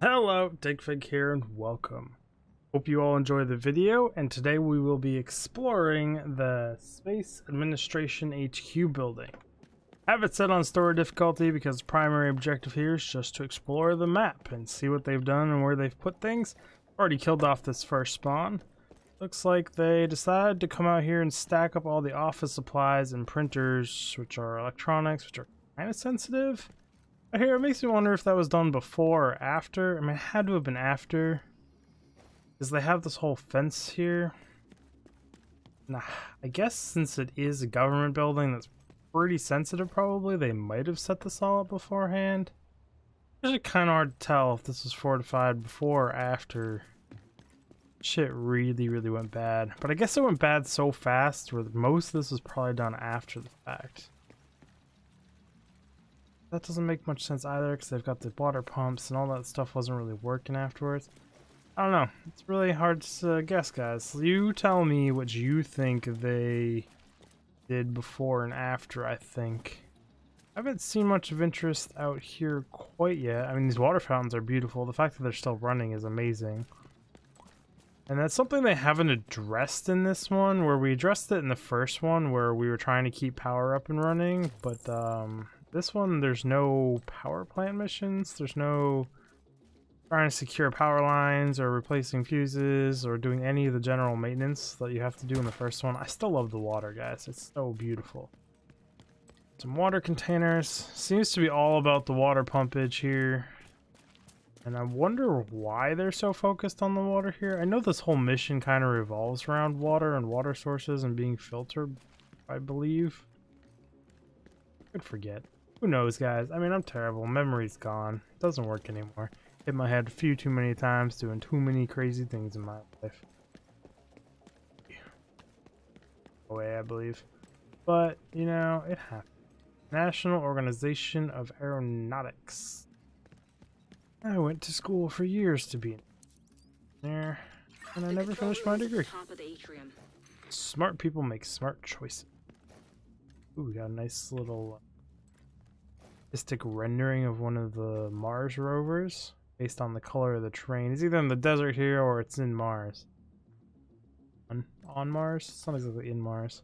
Hello, Digfig here and welcome. Hope you all enjoy the video, and today we will be exploring the Space Administration HQ building. I have it set on story difficulty because the primary objective here is just to explore the map and see what they've done and where they've put things. Already killed off this first spawn. Looks like they decided to come out here and stack up all the office supplies and printers, which are electronics, which are kind of sensitive. Here, it makes me wonder if that was done before or after. I mean, it had to have been after, because they have this whole fence here. Nah, I guess since it is a government building that's pretty sensitive, probably, they might have set this all up beforehand. It's actually kind of hard to tell if this was fortified before or after. Shit really went bad. But I guess it went bad so fast where most of this was probably done after the fact. That doesn't make much sense either because they've got the water pumps and all that stuff wasn't really working afterwards. I don't know. It's really hard to guess, guys. You tell me what you think they did before and after, I think. I haven't seen much of interest out here quite yet. I mean, these water fountains are beautiful. The fact that they're still running is amazing. And that's something they haven't addressed in this one, where we addressed it in the first one where we were trying to keep power up and running, but this one, there's no power plant missions. There's no trying to secure power lines or replacing fuses or doing any of the general maintenance that you have to do in the first one. I still love the water, guys. It's so beautiful. Some water containers. Seems to be all about the water pumpage here. And I wonder why they're so focused on the water here. I know this whole mission kind of revolves around water and water sources and being filtered, I believe. I could forget. Who knows, guys? I mean, I'm terrible. Memory's gone. Doesn't work anymore. Hit my head a few too many times doing too many crazy things in my life. Way, I believe. But, you know, it happened. National Organization of Aeronautics. I went to school for years to be an engineer, and I never finished my degree. Smart people make smart choices. Ooh, we got a nice little artistic rendering of one of the Mars rovers based on the color of the terrain. It's either in the desert here or it's in Mars. On Mars? It's not exactly in Mars.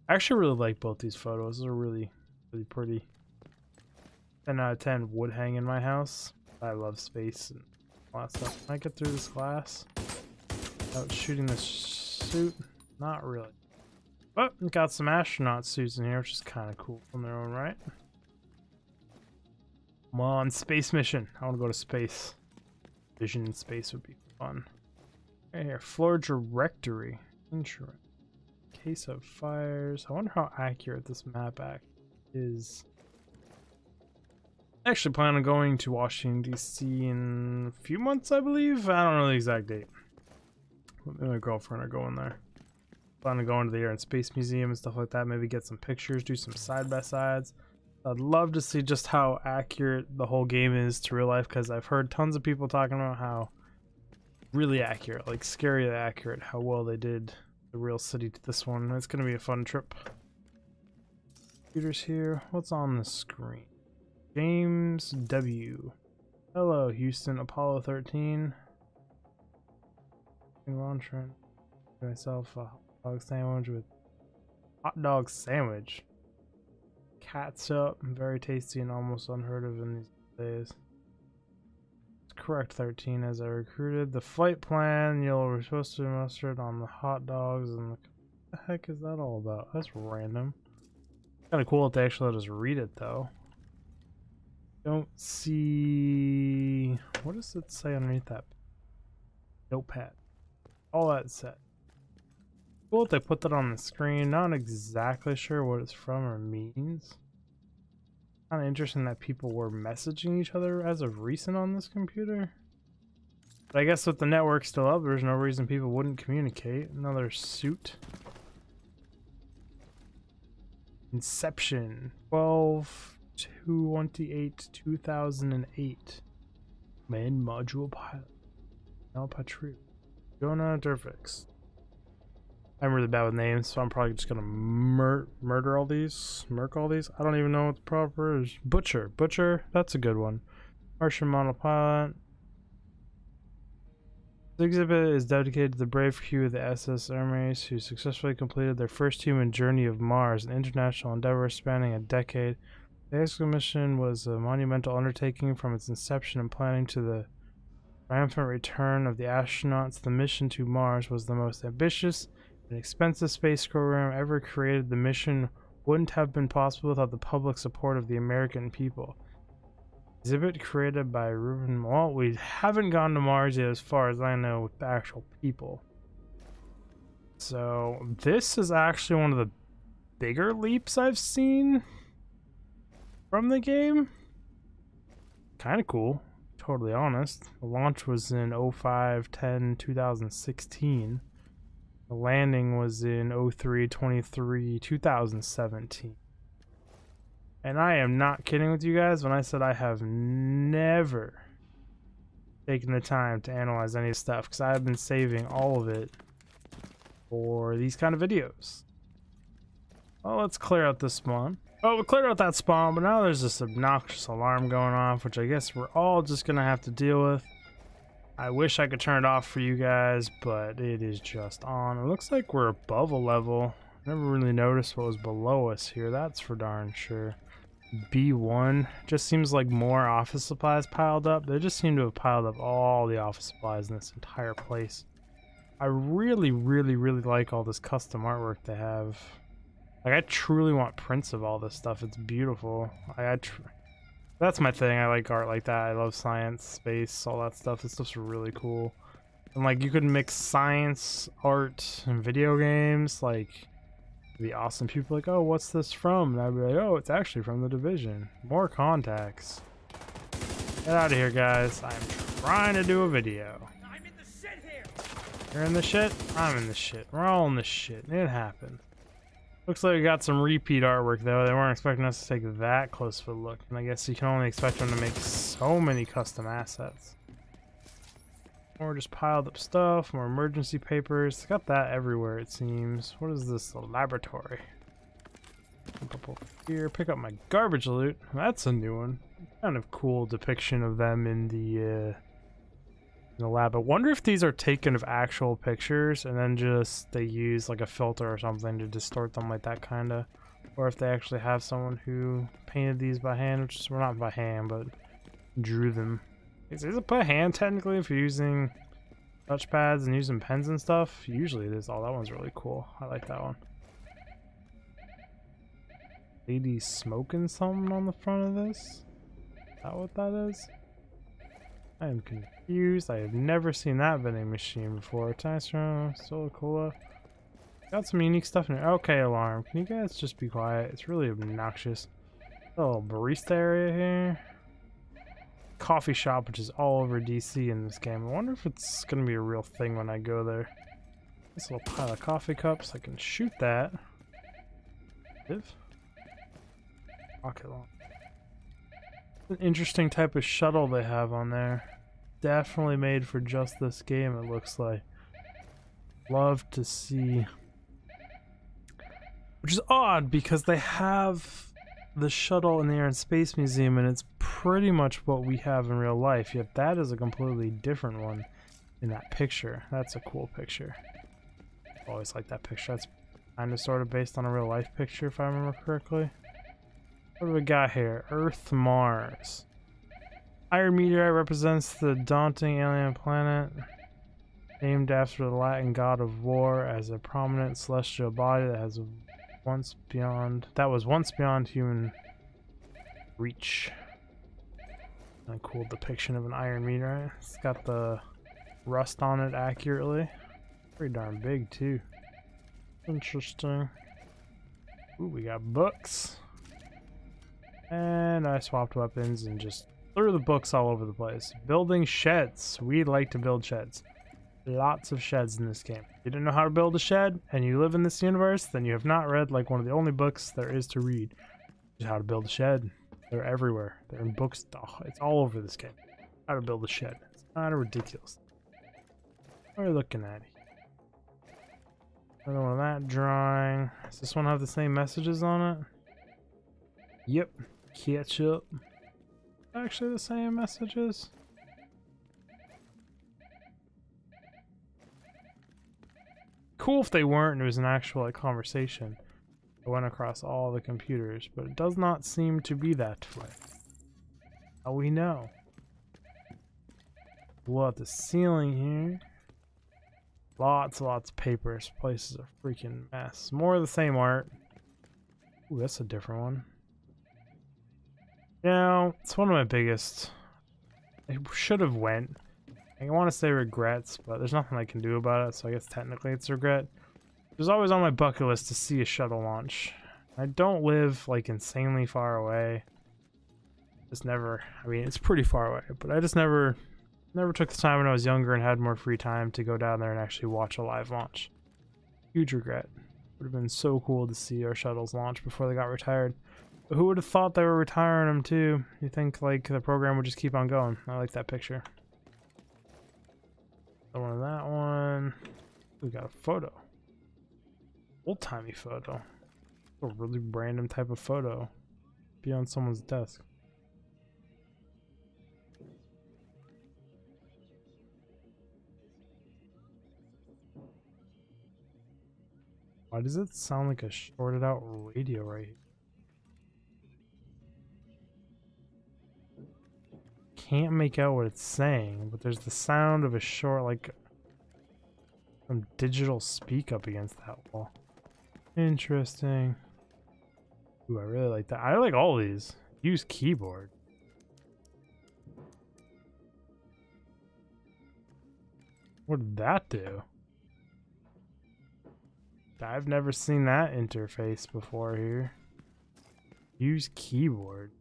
I actually really like both these photos. Those are really pretty. 10 out of 10 would hang in my house. I love space and all that stuff. Can I get through this glass without shooting this suit? Not really. But we got some astronaut suits in here, which is kind of cool in their own right. Come on, space mission. I want to go to space. Vision in space would be fun. Right here, floor directory. Insurance. Case of fires. I wonder how accurate this map is. I actually plan on going to Washington, D.C. in a few months, I believe. I don't know the exact date. Me and my girlfriend are going there. Plan on going to the Air and Space Museum and stuff like that. Maybe get some pictures, do some side-by-sides. I'd love to see just how accurate the whole game is to real life, because I've heard tons of people talking about how really accurate, like scary accurate, how well they did the real city to this one. It's going to be a fun trip. Computers here. What's on the screen? James W. Hello, Houston. Apollo 13. I'm trying to myself a hot dog sandwich with hot dog sandwich. Catsup, very tasty and almost unheard of in these days. It's correct, 13. As I recruited the flight plan, you're supposed to mustard on the hot dogs and what the heck is that all about? That's random. Kind of cool that they actually let us read it though. Don't see. What does it say underneath that notepad? All that said. Cool that they put that on the screen. Not exactly sure what it's from or means. Kind of interesting that people were messaging each other as of recent on this computer. But I guess with the network still up, there's no reason people wouldn't communicate. Another suit. Inception. 12/28/2008. Main module pilot. El Patru. Jonah Durfix. I'm really bad with names, so I'm probably just gonna murder all these, murk all these. I don't even know what the proper is. Butcher, that's a good one. Martian monopilot. This exhibit is dedicated to the brave crew of the SS Hermes who successfully completed their first human journey of Mars, an international endeavor spanning a decade. The expedition was a monumental undertaking from its inception and planning to the triumphant return of the astronauts. The mission to Mars was the most ambitious and expensive space program ever created. The mission wouldn't have been possible without the public support of the American people. Exhibit created by Ruben. Well, we haven't gone to Mars yet, as far as I know, with the actual people. So this is actually one of the bigger leaps I've seen from the game. Kind of cool, totally honest. The launch was in 05/10/2016. The landing was in 03/23/2017. And I am not kidding with you guys when I said I have never taken the time to analyze any stuff, because I've been saving all of it for these kind of videos. Well, let's clear out this spawn. Oh, we cleared out that spawn, but now there's this obnoxious alarm going off, which I guess we're all just gonna have to deal with. I wish I could turn it off for you guys, but it is just on. It looks like we're above a level. Never really noticed what was below us here, that's for darn sure. B1 just seems like more office supplies piled up. They just seem to have piled up all the office supplies in this entire place. I really like all this custom artwork they have. Like, I truly want prints of all this stuff. It's beautiful. That's my thing. I like art like that. I love science, space, all that stuff. This stuff's really cool. And like, you could mix science, art, and video games. Like, it'd be awesome. People are like, oh, what's this from? And I'd be like, oh, it's actually from The Division. More contacts. Get out of here, guys. I'm trying to do a video. I'm in the shit here. You're in the shit? I'm in the shit. We're all in the shit. It happened. Looks like we got some repeat artwork, though. They weren't expecting us to take that close of a look. And I guess you can only expect them to make so many custom assets. More just piled up stuff, more emergency papers. Got that everywhere, it seems. What is this? A laboratory. Jump up over here, pick up my garbage loot. That's a new one. Kind of cool depiction of them in the lab. I wonder if these are taken of actual pictures and then just they use like a filter or something to distort them like that, kind of. Or if they actually have someone who painted these by hand, which is, well, not by hand, but drew them. Is it by hand technically if you're using touchpads and using pens and stuff? Usually it is. Oh, that one's really cool. I like that one. Lady smoking something on the front of this? Is that what that is? I am confused. I have never seen that vending machine before. Tystra, Solar Cola. Got some unique stuff in here. Okay, alarm. Can you guys just be quiet? It's really obnoxious. A little barista area here. Coffee shop, which is all over DC in this game. I wonder if it's gonna be a real thing when I go there. This little pile of coffee cups. I can shoot that. Rocket launch. An interesting type of shuttle they have on there. Definitely made for just this game, it looks like. Love to see. Which is odd because they have the shuttle in the Air and Space Museum and it's pretty much what we have in real life, yet that is a completely different one in that picture. That's a cool picture. I always like that picture. That's kind of sort of based on a real life picture if I remember correctly. What do we got here? Earth, Mars. Iron meteorite represents the daunting alien planet, named after the Latin god of war, as a prominent celestial body that was once beyond human reach. And a cool depiction of an iron meteorite. It's got the rust on it accurately. Pretty darn big too. Interesting. Ooh, we got books. And I swapped weapons and just threw the books all over the place. Building sheds. We like to build sheds. Lots of sheds in this game. If you didn't know how to build a shed and you live in this universe, then you have not read like one of the only books there is to read. Just how to build a shed. They're everywhere. They're in books. Oh, it's all over this game. How to build a shed. It's kind of ridiculous. What are we looking at? Another one of that drawing. Does this one have the same messages on it? Yep. Ketchup. Actually the same messages. cool if they weren't and it was an actual like conversation that went across all the computers, but it does not seem to be that way. How we know? Blow out the ceiling here. Lots and lots of papers. This place is a freaking mess. More of the same art. Ooh, that's a different one. You know, it's one of my biggest. I should have went. I want to say regrets, but there's nothing I can do about it, so I guess technically it's a regret. It was always on my bucket list to see a shuttle launch. I don't live like insanely far away. Just never. I mean, it's pretty far away, but I just never took the time when I was younger and had more free time to go down there and actually watch a live launch. Huge regret. Would have been so cool to see our shuttles launch before they got retired. But who would have thought they were retiring them too? You think like the program would just keep on going? I like that picture. I wanted that one. We got a photo. Old-timey photo. A really random type of photo. Be on someone's desk. Why does it sound like a shorted out radio right here? Can't make out what it's saying, but there's the sound of a short, like some digital speak up against that wall. Interesting. Ooh, I really like that. I like all these. Use keyboard. What did that do? I've never seen that interface before here. Use keyboard.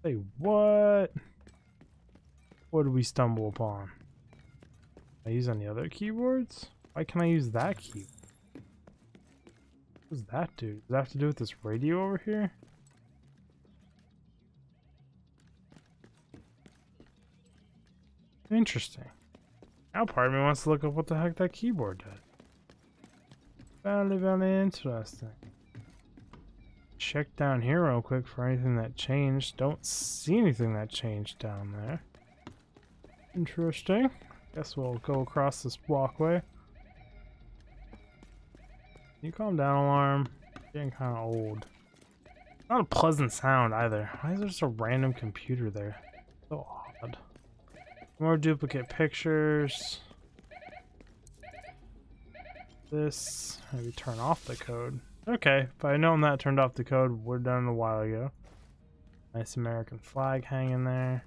Say what? What did we stumble upon? Can I use any other keyboards? Why can't I use that key? What does that do? Does that have to do with this radio over here? Interesting. Now part of me wants to look up what the heck that keyboard did. Very, very interesting. Check down here real quick for anything that changed. Don't see anything that changed down there. Interesting. Guess we'll go across this walkway. Can you calm down, alarm? Getting kind of old. Not a pleasant sound either. Why is there just a random computer there? So odd. More duplicate pictures. This. Maybe turn off the code. Okay, if I had known that turned off the code, would have done it a while ago. Nice American flag hanging there.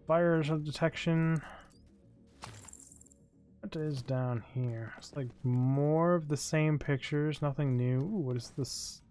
Fire detection. What is down here? It's like more of the same pictures, nothing new. Ooh, what is this?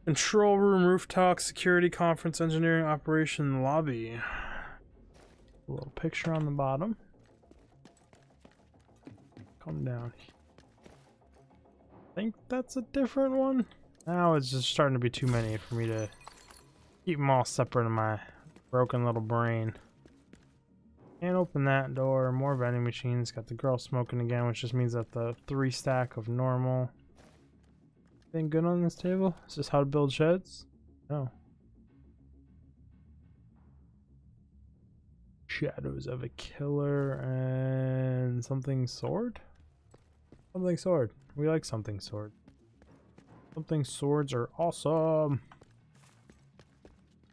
Control room, rooftop, security, conference, engineering, operation, lobby. A little picture on the bottom. Come down. I think that's a different one. Now it's just starting to be too many for me to keep them all separate in my broken little brain. Can't open that door. More vending machines. Got the girl smoking again, which just means that the 3 stack of normal. Anything good on this table? Is this how to build sheds? No. Shadows of a killer and something sword? Something sword. We like something sword. Something swords are awesome.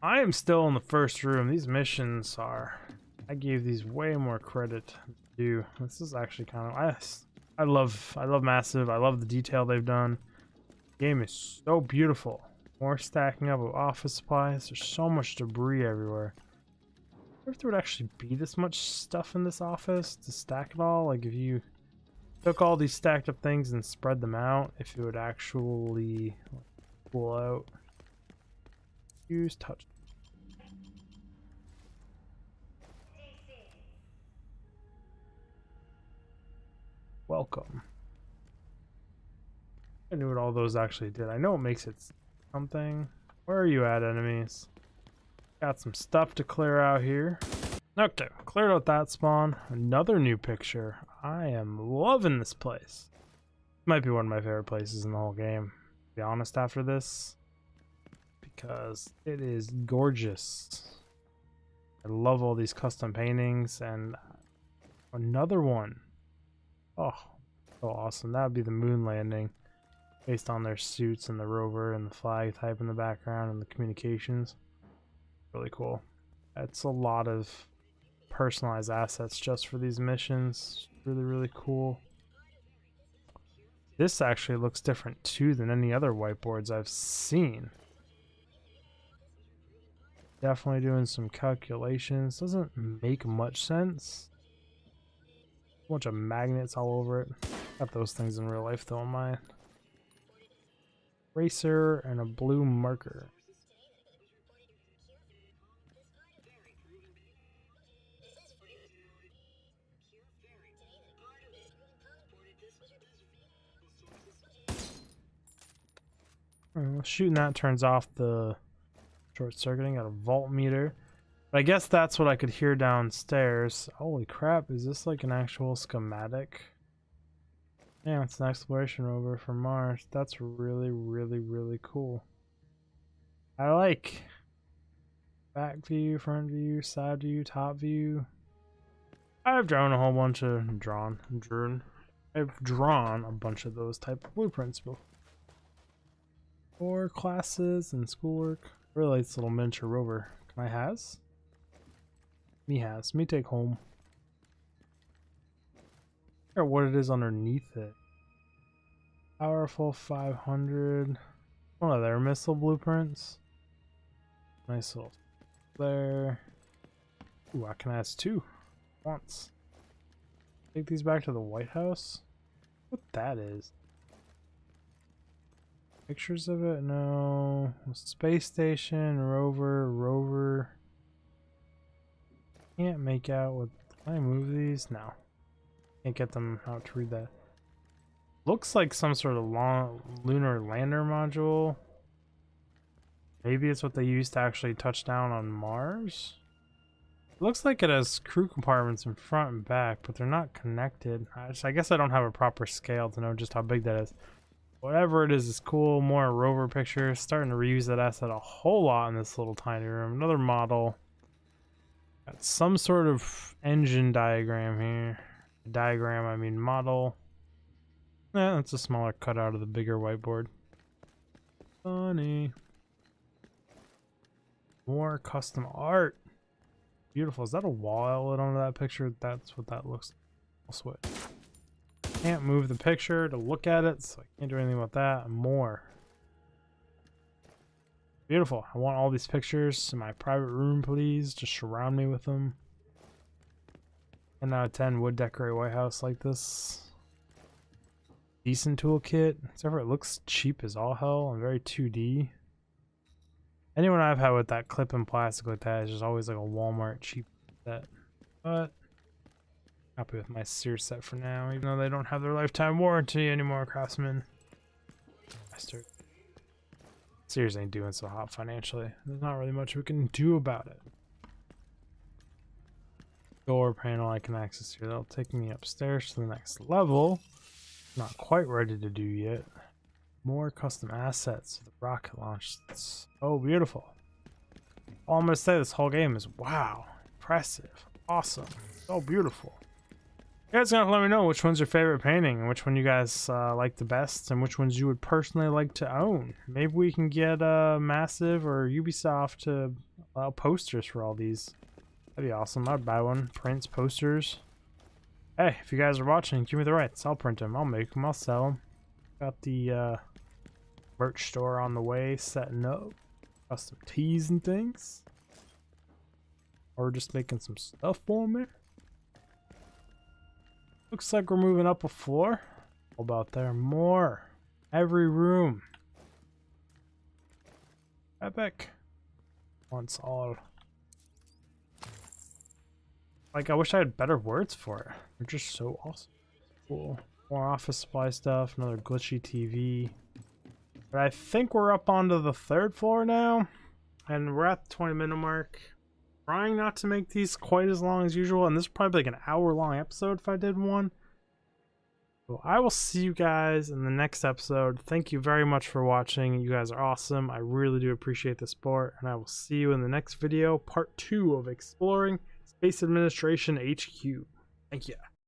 I am still in the first room. These missions are... I gave these way more credit than due. This is actually kind of... I love Massive. I love the detail they've done. The game is so beautiful. More stacking up of office supplies. There's so much debris everywhere. I wonder if there would actually be this much stuff in this office to stack it all. Like if you took all these stacked up things and spread them out, if it would actually pull out. Use touch. Welcome. I knew what all those actually did. I know it makes it something. Where are you at, enemies? Got some stuff to clear out here. Okay, cleared out that spawn. Another new picture. I am loving this place. Might be one of my favorite places in the whole game, to be honest, after this. Because it is gorgeous. I love all these custom paintings, and Another one. Oh, so awesome. That would be the moon landing based on their suits and the rover and the flag type in the background and the communications. Really cool. That's a lot of personalized assets just for these missions. Really, really cool. This actually looks different too than any other whiteboards I've seen. Definitely doing some calculations. Doesn't make much sense. A bunch of magnets all over it. Got those things in real life though on mine. Eraser and a blue marker. Shooting that turns off the short circuiting. Got a voltmeter. But I guess that's what I could hear downstairs. Holy crap, is this like an actual schematic? Yeah, it's an exploration rover from Mars. That's really, really, really cool. I like back view, front view, side view, top view. I've drawn a whole bunch of I've drawn a bunch of those type of blueprints before. For classes and schoolwork. Really like this little miniature rover. Can I has? Me has. Me take home. Or what it is underneath it. Powerful 500. One of their missile blueprints. Nice little there. Ooh, I can ask two. Once. Take these back to the White House. What that is. Pictures of it? No. Space station, rover. Can't make out what. Can I move these? No. Can't get them out to read that. Looks like some sort of long lunar lander module. Maybe it's what they used to actually touch down on Mars. It looks like it has crew compartments in front and back, but they're not connected. I guess I don't have a proper scale to know just how big that is. Whatever it is cool. More rover pictures. Starting to reuse that asset a whole lot in this little tiny room. Another model. Got some sort of engine diagram here. Diagram, I mean model. Yeah, that's a smaller cutout of the bigger whiteboard. Funny. More custom art. Beautiful. Is that a wall outlet onto that picture? That's what that looks like. I'll switch. Can't move the picture to look at it, so I can't do anything about that. More. Beautiful. I want all these pictures in my private room, please. Just surround me with them. 10 out of 10 would decorate White House like this. Decent toolkit. Except for it looks cheap as all hell and very 2D. Anyone I've had with that clip and plastic like that is just always like a Walmart cheap set. But happy with my Sears set for now, even though they don't have their lifetime warranty anymore, Craftsman. Sears ain't doing so hot financially. There's not really much we can do about it. Door panel I can access here. That'll take me upstairs to the next level. Not quite ready to do yet. More custom assets. The rocket launch. It's so beautiful. All I'm gonna say this whole game is wow, impressive, awesome, so beautiful. You guys gotta let me know which one's your favorite painting and which one you guys like the best and which ones you would personally like to own. Maybe we can get Massive or Ubisoft to allow posters for all these. That'd be awesome. I'd buy one. Prints, posters. Hey, if you guys are watching, give me the rights. I'll print them. I'll make them. I'll sell them. Got the merch store on the way, setting up. Custom tees and things. Or just making some stuff for me. Looks like we're moving up a floor. How about there? More. Every room. Epic. Once all. Like, I wish I had better words for it. They're just so awesome. Cool. More office supply stuff. Another glitchy TV. But I think we're up onto the 3rd floor now. And we're at the 20-minute mark. Trying not to make these quite as long as usual. And this is probably like an hour-long episode if I did one. So I will see you guys in the next episode. Thank you very much for watching. You guys are awesome. I really do appreciate the support. And I will see you in the next video. Part 2 of Exploring Space Administration HQ. Thank you. Yeah.